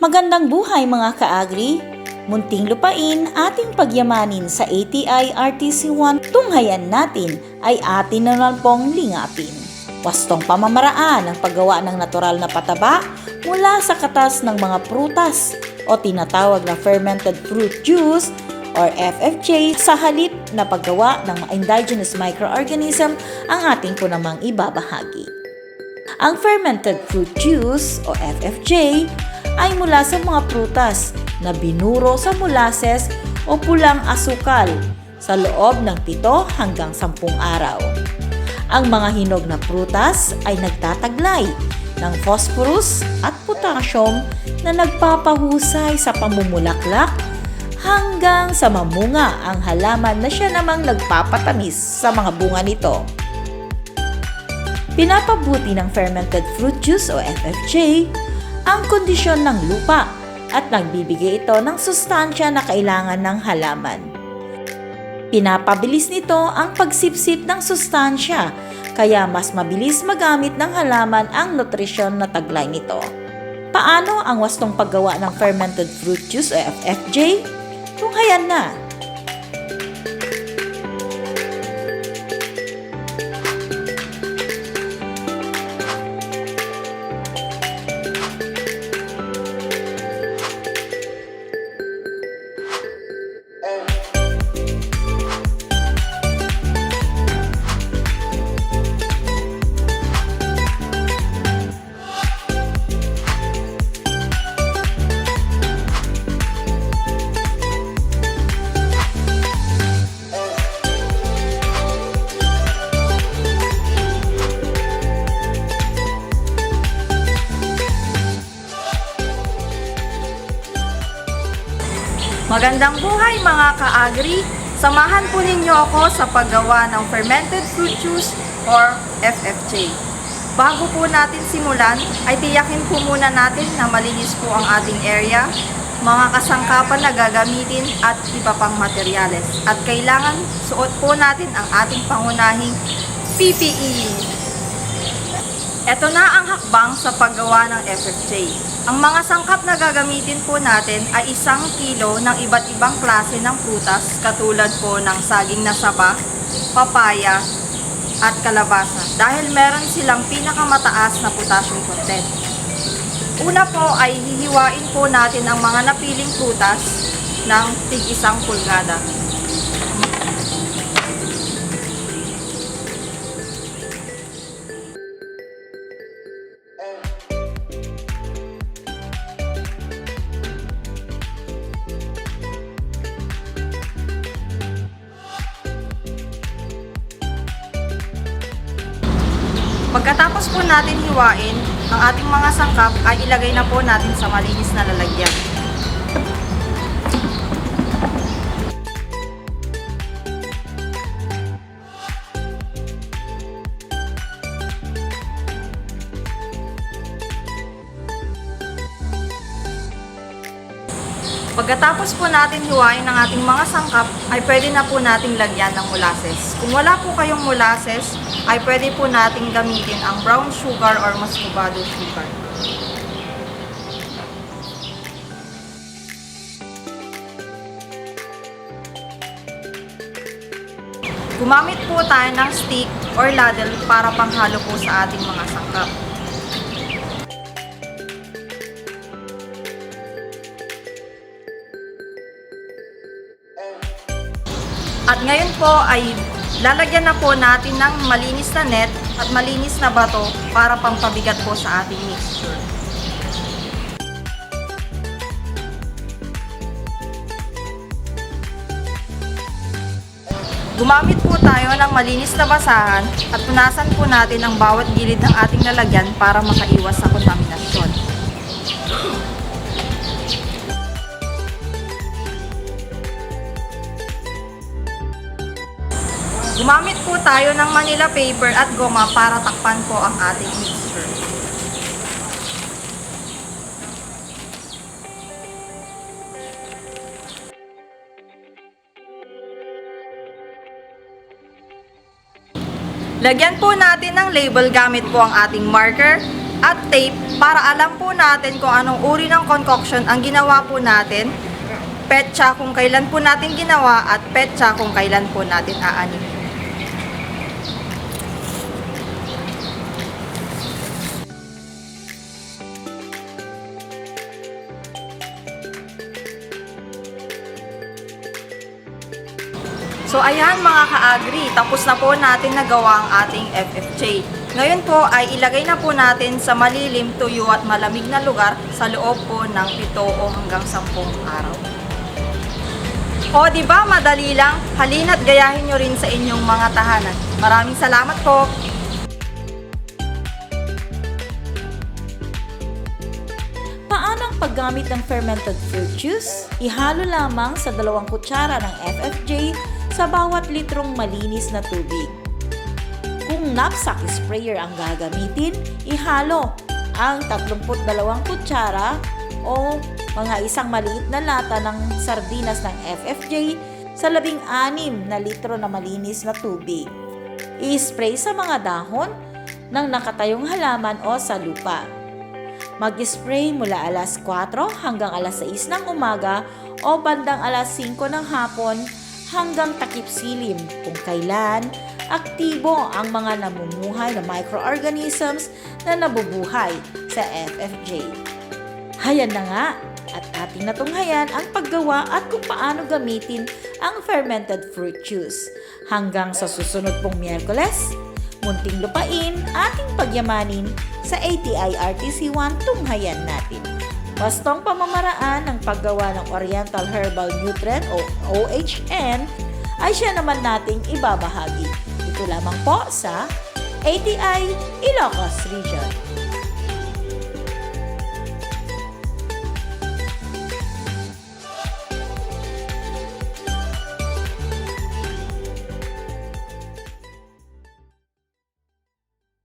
Magandang buhay mga kaagri! Munting lupain ating pagyamanin sa ATI RTC1 tunghayan natin ay atin naman pong lingapin. Wastong pamamaraan ang paggawa ng natural na pataba mula sa katas ng mga prutas o tinatawag na fermented fruit juice or FFJ sa halip na paggawa ng indigenous microorganism ang ating po namang ibabahagi. Ang fermented fruit juice o FFJ ay mula sa mga prutas na binuro sa molasses o pulang asukal sa loob ng 7 hanggang 10 araw. Ang mga hinog na prutas ay nagtataglay ng phosphorus at potassium na nagpapahusay sa pamumulaklak hanggang sa mamunga ang halaman na siya namang nagpapatamis sa mga bunga nito. Pinapabuti ng fermented fruit juice o FFJ ang kondisyon ng lupa at nagbibigay ito ng sustansya na kailangan ng halaman. Pinapabilis nito ang pagsipsip ng sustansya kaya mas mabilis magamit ng halaman ang nutrisyon na taglay nito. Paano ang wastong paggawa ng fermented fruit juice o FFJ? Tunghayan na! Magandang buhay mga ka-agri! Samahan po ninyo ako sa paggawa ng fermented fruit juice or FFJ. Bago po natin simulan, ay tiyakin po muna natin na malinis po ang ating area, mga kasangkapan na gagamitin at iba pang materyales. At kailangan suot po natin ang ating pangunahing PPE. Ito na ang hakbang sa paggawa ng FFJ. Ang mga sangkap na gagamitin po natin ay 1 kilo ng iba't ibang klase ng prutas katulad po ng saging na saba, papaya, at kalabasa dahil meron silang pinakamataas na potassium content. Una po ay hihiwain po natin ang mga napiling prutas ng tig-1 pulgada. Pagkatapos po natin hiwain, ang ating mga sangkap ay ilagay na po natin sa malinis na lalagyan. Pagkatapos po natin hiwain ang ating mga sangkap, ay pwede na po nating lagyan ng molasses. Kung wala po kayong molasses, ay pwede po nating gamitin ang brown sugar or muscovado sugar. Gumamit po tayo ng stick or ladle para panghalo po sa ating mga sangkap. At ngayon po ay lalagyan na po natin ng malinis na net at malinis na bato para pampabigat po sa ating mixture. Gumamit po tayo ng malinis na basahan at punasan po natin ang bawat gilid ng ating lalagyan para makaiwas sa kontaminasyon. Gumamit po tayo ng Manila paper at goma para takpan po ang ating mixture. Lagyan po natin ng label gamit po ang ating marker, at tape para alam po natin kung anong uri ng concoction ang ginawa po natin, petsa kung kailan po natin ginawa at petsa kung kailan po natin aanin. So ayan mga ka-agri, tapos na po natin nagawa ang ating FFJ. Ngayon po ay ilagay na po natin sa malilim, tuyo at malamig na lugar sa loob po ng 7 o hanggang 10 araw. O di ba madali lang? Halina't gayahin nyo rin sa inyong mga tahanan. Maraming salamat po! Paano ang paggamit ng fermented fruit juice? Ihalo lamang sa 2 kutsara ng FFJ sa bawat litrong malinis na tubig. Kung knapsack sprayer ang gagamitin, ihalo ang 32 kutsara o mga isang maliit na lata ng sardinas ng FFJ sa 16 na litro na malinis na tubig. I-spray sa mga dahon ng nakatayong halaman o sa lupa. Mag-spray mula alas 4 hanggang alas 6 ng umaga o bandang alas 5 ng hapon hanggang takip silim kung kailan aktibo ang mga namumuhay na microorganisms na nabubuhay sa FFJ. Hayan na nga at ating natunghayan ang paggawa at kung paano gamitin ang fermented fruit juice. Hanggang sa susunod pong Miyerkules, munting lupain ating pagyamanin sa ATI RTC1 tunghayan natin. Wastong pamamaraan ng paggawa ng Oriental Herbal Nutrient o OHN ay siya naman nating ibabahagi. Ito lamang po sa ATI Ilocos Region.